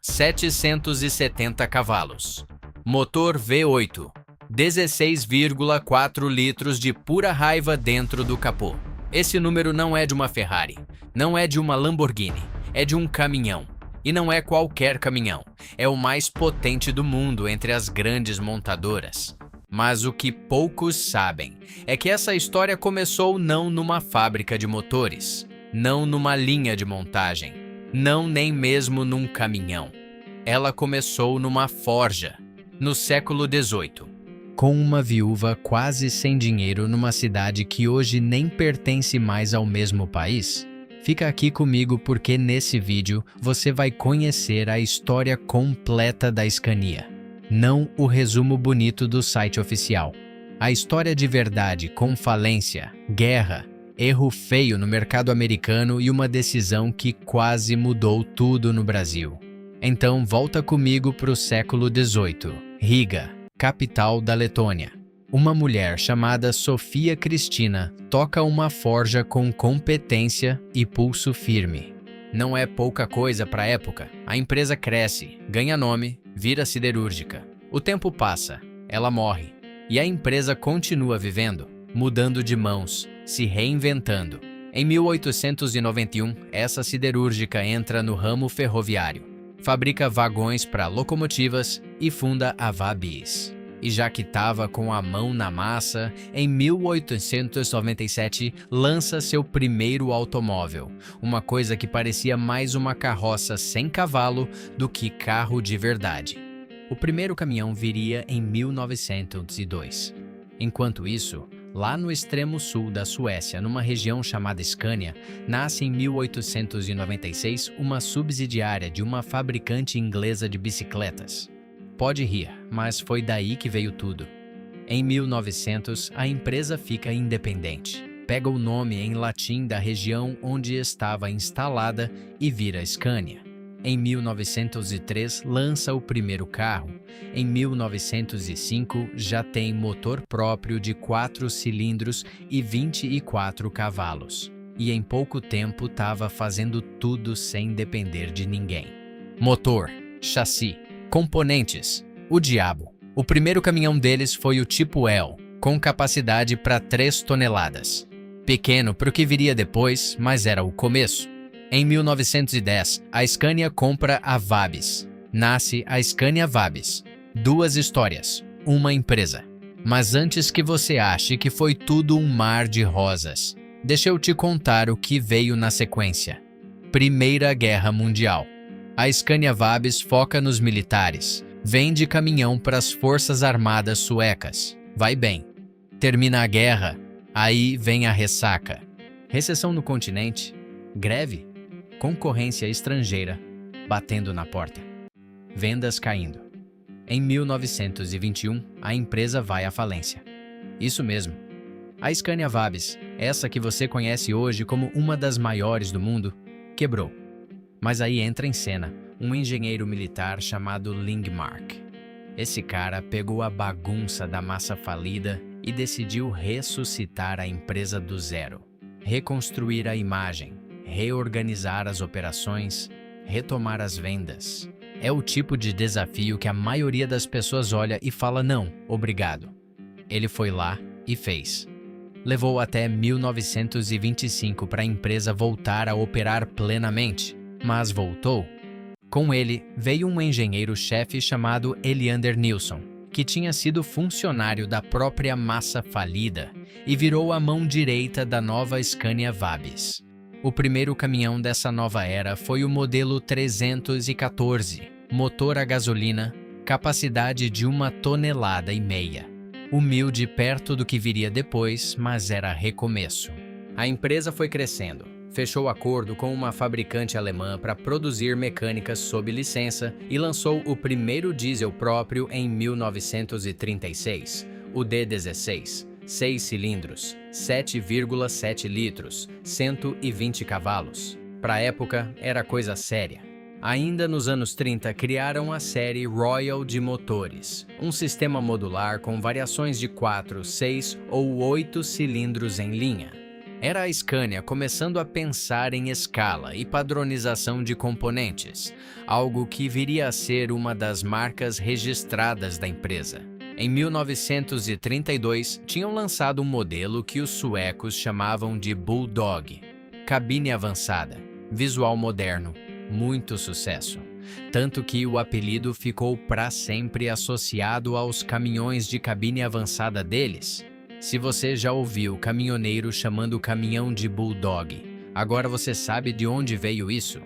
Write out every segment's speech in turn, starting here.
770 cavalos. Motor V8, 16,4 litros de pura raiva dentro do capô. Esse número não é de uma Ferrari, não é de uma Lamborghini, é de um caminhão. E não é qualquer caminhão, é o mais potente do mundo entre as grandes montadoras. Mas o que poucos sabem é que essa história começou não numa fábrica de motores, não numa linha de montagem, não nem mesmo num caminhão. Ela começou numa forja, no século XVIII, com uma viúva quase sem dinheiro numa cidade que hoje nem pertence mais ao mesmo país. Fica aqui comigo porque nesse vídeo você vai conhecer a história completa da Scania. Não o resumo bonito do site oficial. A história de verdade com falência, guerra, erro feio no mercado americano e uma decisão que quase mudou tudo no Brasil. Então volta comigo para o século XVIII. Riga, capital da Letônia. Uma mulher chamada Sofia Cristina toca uma forja com competência e pulso firme. Não é pouca coisa para a época. A empresa cresce, ganha nome, vira siderúrgica. O tempo passa, ela morre. E a empresa continua vivendo, mudando de mãos, se reinventando. Em 1891, essa siderúrgica entra no ramo ferroviário. Fabrica vagões para locomotivas e funda a Vabis. E já que estava com a mão na massa, em 1897 lança seu primeiro automóvel, uma coisa que parecia mais uma carroça sem cavalo do que carro de verdade. O primeiro caminhão viria em 1902. Enquanto isso, lá no extremo sul da Suécia, numa região chamada Scania, nasce em 1896 uma subsidiária de uma fabricante inglesa de bicicletas. Pode rir, mas foi daí que veio tudo. Em 1900, a empresa fica independente. Pega o nome em latim da região onde estava instalada e vira Scania. Em 1903, lança o primeiro carro. Em 1905, já tem motor próprio de 4 cilindros e 24 cavalos. E em pouco tempo estava fazendo tudo sem depender de ninguém. Motor, chassi, componentes, o diabo. O primeiro caminhão deles foi o tipo L, com capacidade para 3 toneladas. Pequeno para o que viria depois, mas era o começo. Em 1910, a Scania compra a Vabis. Nasce a Scania Vabis. 2 histórias, uma empresa. Mas antes que você ache que foi tudo um mar de rosas, deixa eu te contar o que veio na sequência. Primeira Guerra Mundial. A Scania Vabis foca nos militares. Vende caminhão para as forças armadas suecas. Vai bem. Termina a guerra. Aí vem a ressaca. Recessão no continente. Greve. Concorrência estrangeira batendo na porta. Vendas caindo. Em 1921, a empresa vai à falência. Isso mesmo. A Scania Vabis, essa que você conhece hoje como uma das maiores do mundo, quebrou. Mas aí entra em cena um engenheiro militar chamado Lingmark. Esse cara pegou a bagunça da massa falida e decidiu ressuscitar a empresa do zero. Reconstruir a imagem, reorganizar as operações, retomar as vendas. É o tipo de desafio que a maioria das pessoas olha e fala não, obrigado. Ele foi lá e fez. Levou até 1925 para a empresa voltar a operar plenamente. Mas voltou. Com ele, veio um engenheiro-chefe chamado Eliander Nilsson, que tinha sido funcionário da própria massa falida e virou a mão direita da nova Scania Vabis. O primeiro caminhão dessa nova era foi o modelo 314, motor a gasolina, capacidade de 1,5 toneladas. Humilde perto do que viria depois, mas era recomeço. A empresa foi crescendo. Fechou acordo com uma fabricante alemã para produzir mecânicas sob licença e lançou o primeiro diesel próprio em 1936, o D16, 6 cilindros, 7,7 litros, 120 cavalos. Para a época, era coisa séria. Ainda nos anos 30, criaram a série Royal de motores, um sistema modular com variações de 4, 6 ou 8 cilindros em linha. Era a Scania começando a pensar em escala e padronização de componentes, algo que viria a ser uma das marcas registradas da empresa. Em 1932, tinham lançado um modelo que os suecos chamavam de Bulldog. Cabine avançada, visual moderno, muito sucesso. Tanto que o apelido ficou para sempre associado aos caminhões de cabine avançada deles. Se você já ouviu caminhoneiro chamando o caminhão de Bulldog, agora você sabe de onde veio isso?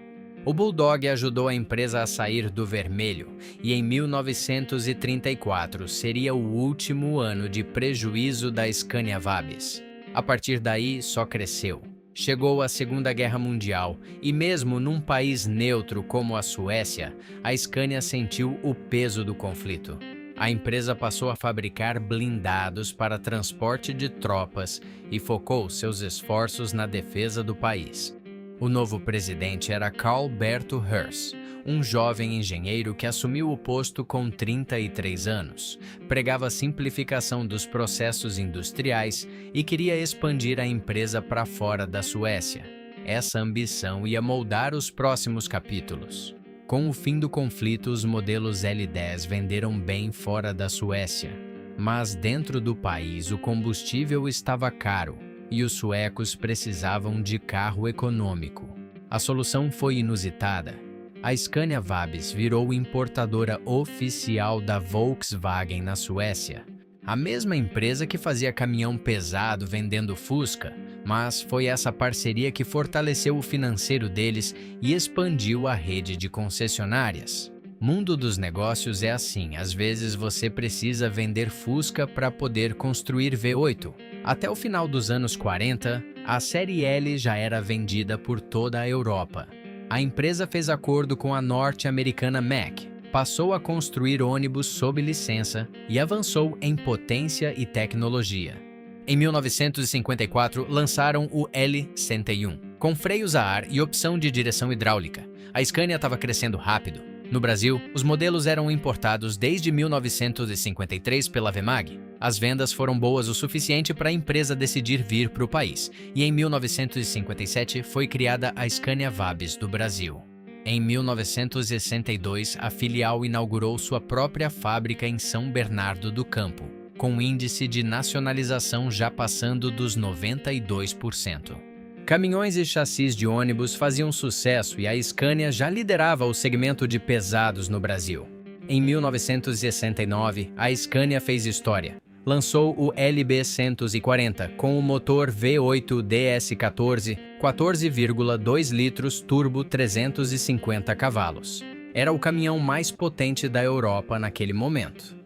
O Bulldog ajudou a empresa a sair do vermelho e em 1934 seria o último ano de prejuízo da Scania Vabis. A partir daí, só cresceu. Chegou a Segunda Guerra Mundial e mesmo num país neutro como a Suécia, a Scania sentiu o peso do conflito. A empresa passou a fabricar blindados para transporte de tropas e focou seus esforços na defesa do país. O novo presidente era Carl Berto Hertz, um jovem engenheiro que assumiu o posto com 33 anos, pregava a simplificação dos processos industriais e queria expandir a empresa para fora da Suécia. Essa ambição ia moldar os próximos capítulos. Com o fim do conflito, os modelos L10 venderam bem fora da Suécia, mas dentro do país o combustível estava caro e os suecos precisavam de carro econômico. A solução foi inusitada. A Scania Vabis virou importadora oficial da Volkswagen na Suécia, a mesma empresa que fazia caminhão pesado vendendo Fusca, mas foi essa parceria que fortaleceu o financeiro deles e expandiu a rede de concessionárias. Mundo dos negócios é assim, às vezes você precisa vender Fusca para poder construir V8. Até o final dos anos 40, a série L já era vendida por toda a Europa. A empresa fez acordo com a norte-americana Mack, passou a construir ônibus sob licença e avançou em potência e tecnologia. Em 1954, lançaram o L101, com freios a ar e opção de direção hidráulica. A Scania estava crescendo rápido. No Brasil, os modelos eram importados desde 1953 pela Vemag. As vendas foram boas o suficiente para a empresa decidir vir para o país, e em 1957 foi criada a Scania Vabis do Brasil. Em 1962, a filial inaugurou sua própria fábrica em São Bernardo do Campo, com índice de nacionalização já passando dos 92%. Caminhões e chassis de ônibus faziam sucesso e a Scania já liderava o segmento de pesados no Brasil. Em 1969, a Scania fez história. Lançou o LB140 com o motor V8 DS14, 14,2 litros turbo 350 cavalos. Era o caminhão mais potente da Europa naquele momento.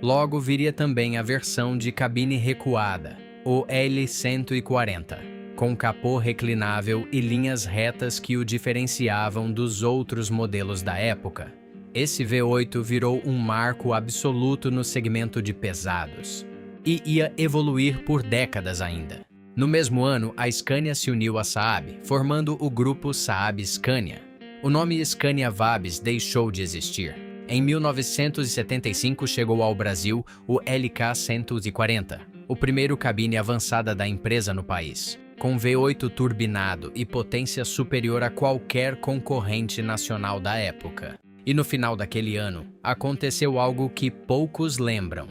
Logo viria também a versão de cabine recuada, o L140, com capô reclinável e linhas retas que o diferenciavam dos outros modelos da época. Esse V8 virou um marco absoluto no segmento de pesados e ia evoluir por décadas ainda. No mesmo ano, a Scania se uniu à Saab, formando o grupo Saab Scania. O nome Scania Vabis deixou de existir. Em 1975 chegou ao Brasil o LK140, o primeiro cabine avançada da empresa no país, com V8 turbinado e potência superior a qualquer concorrente nacional da época. E no final daquele ano, aconteceu algo que poucos lembram.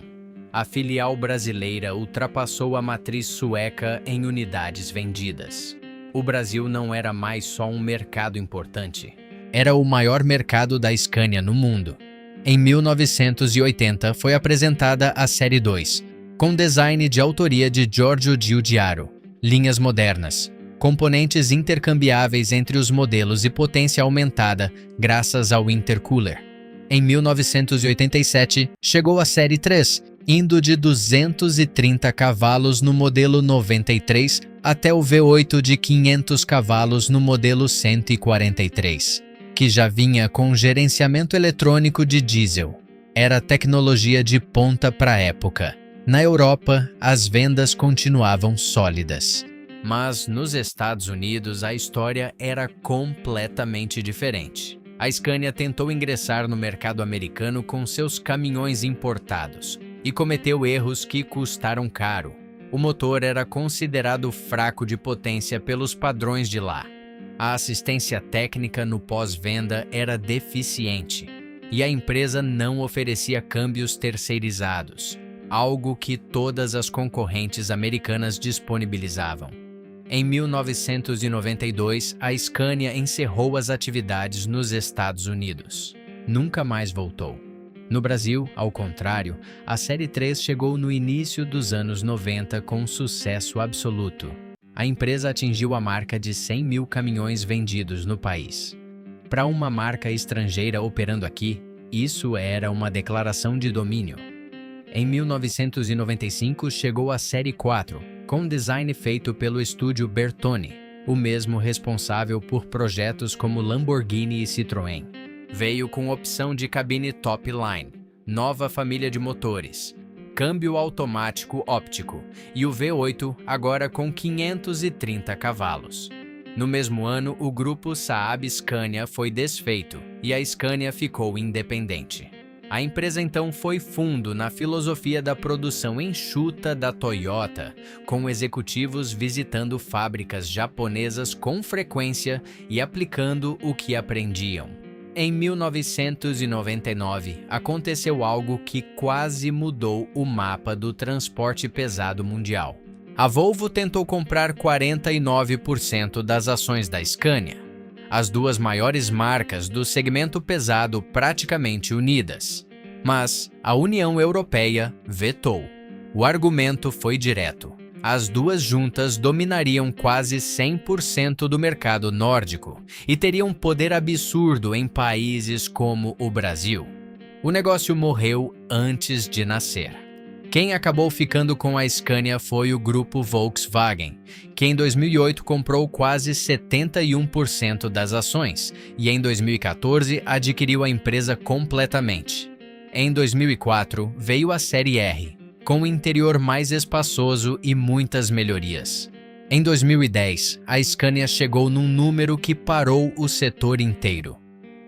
A filial brasileira ultrapassou a matriz sueca em unidades vendidas. O Brasil não era mais só um mercado importante. Era o maior mercado da Scania no mundo. Em 1980 foi apresentada a Série 2, com design de autoria de Giorgio Giugiaro, linhas modernas, componentes intercambiáveis entre os modelos e potência aumentada graças ao intercooler. Em 1987, chegou a Série 3, indo de 230 cavalos no modelo 93 até o V8 de 500 cavalos no modelo 143, que já vinha com gerenciamento eletrônico de diesel. Era tecnologia de ponta para a época. Na Europa, as vendas continuavam sólidas. Mas nos Estados Unidos a história era completamente diferente. A Scania tentou ingressar no mercado americano com seus caminhões importados e cometeu erros que custaram caro. O motor era considerado fraco de potência pelos padrões de lá. A assistência técnica no pós-venda era deficiente e a empresa não oferecia câmbios terceirizados, algo que todas as concorrentes americanas disponibilizavam. Em 1992, a Scania encerrou as atividades nos Estados Unidos. Nunca mais voltou. No Brasil, ao contrário, a Série 3 chegou no início dos anos 90 com sucesso absoluto. A empresa atingiu a marca de 100 mil caminhões vendidos no país. Para uma marca estrangeira operando aqui, isso era uma declaração de domínio. Em 1995 chegou a Série 4, com design feito pelo estúdio Bertone, o mesmo responsável por projetos como Lamborghini e Citroën. Veio com opção de cabine top line, nova família de motores, câmbio automático óptico e o V8 agora com 530 cavalos. No mesmo ano, o grupo Saab Scania foi desfeito e a Scania ficou independente. A empresa então foi fundo na filosofia da produção enxuta da Toyota, com executivos visitando fábricas japonesas com frequência e aplicando o que aprendiam. Em 1999, aconteceu algo que quase mudou o mapa do transporte pesado mundial. A Volvo tentou comprar 49% das ações da Scania, as duas maiores marcas do segmento pesado praticamente unidas. Mas a União Europeia vetou. O argumento foi direto. As duas juntas dominariam quase 100% do mercado nórdico e teriam poder absurdo em países como o Brasil. O negócio morreu antes de nascer. Quem acabou ficando com a Scania foi o grupo Volkswagen, que em 2008 comprou quase 71% das ações e em 2014 adquiriu a empresa completamente. Em 2004 veio a Série R, com um interior mais espaçoso e muitas melhorias. Em 2010, a Scania chegou num número que parou o setor inteiro.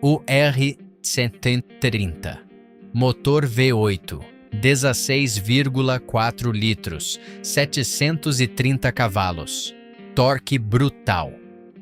O R130. Motor V8, 16,4 litros, 730 cavalos. Torque brutal.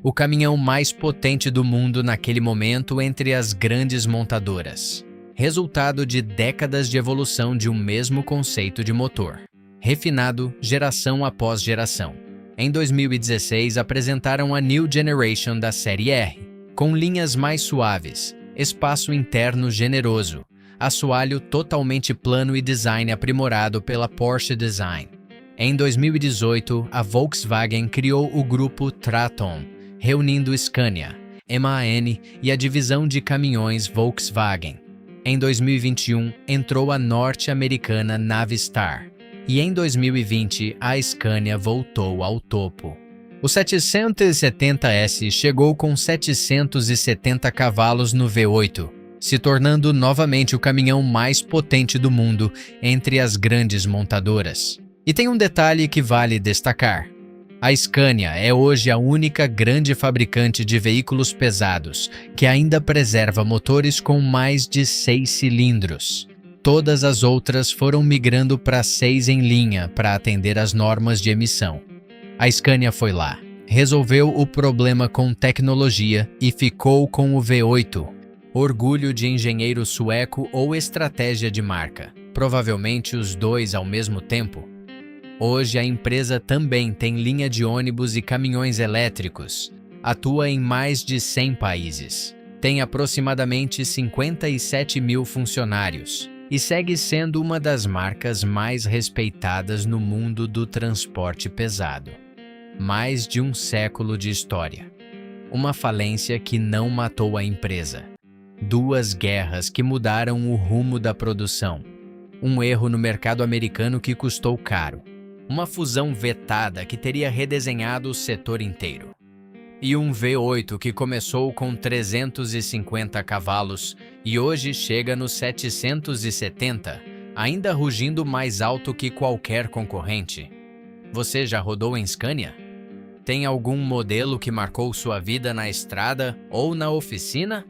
O caminhão mais potente do mundo naquele momento entre as grandes montadoras. Resultado de décadas de evolução de um mesmo conceito de motor, refinado geração após geração. Em 2016, apresentaram a New Generation da Série R, com linhas mais suaves, espaço interno generoso, assoalho totalmente plano e design aprimorado pela Porsche Design. Em 2018, a Volkswagen criou o grupo Traton, reunindo Scania, MAN e a divisão de caminhões Volkswagen. Em 2021, entrou a norte-americana Navistar. E em 2020, a Scania voltou ao topo. O 770S chegou com 770 cavalos no V8, se tornando novamente o caminhão mais potente do mundo entre as grandes montadoras. E tem um detalhe que vale destacar. A Scania é hoje a única grande fabricante de veículos pesados que ainda preserva motores com mais de 6 cilindros. Todas as outras foram migrando para 6 em linha para atender às normas de emissão. A Scania foi lá, resolveu o problema com tecnologia e ficou com o V8. Orgulho de engenheiro sueco ou estratégia de marca? Provavelmente os dois ao mesmo tempo. Hoje a empresa também tem linha de ônibus e caminhões elétricos. Atua em mais de 100 países. Tem aproximadamente 57 mil funcionários e segue sendo uma das marcas mais respeitadas no mundo do transporte pesado. Mais de um século de história. Uma falência que não matou a empresa. 2 guerras que mudaram o rumo da produção. Um erro no mercado americano que custou caro. Uma fusão vetada que teria redesenhado o setor inteiro. E um V8 que começou com 350 cavalos e hoje chega nos 770, ainda rugindo mais alto que qualquer concorrente. Você já rodou em Scania? Tem algum modelo que marcou sua vida na estrada ou na oficina?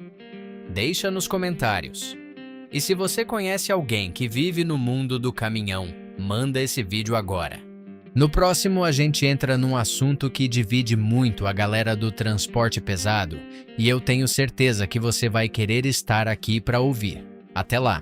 Deixa nos comentários. E se você conhece alguém que vive no mundo do caminhão, manda esse vídeo agora. No próximo, a gente entra num assunto que divide muito a galera do transporte pesado e eu tenho certeza que você vai querer estar aqui para ouvir. Até lá!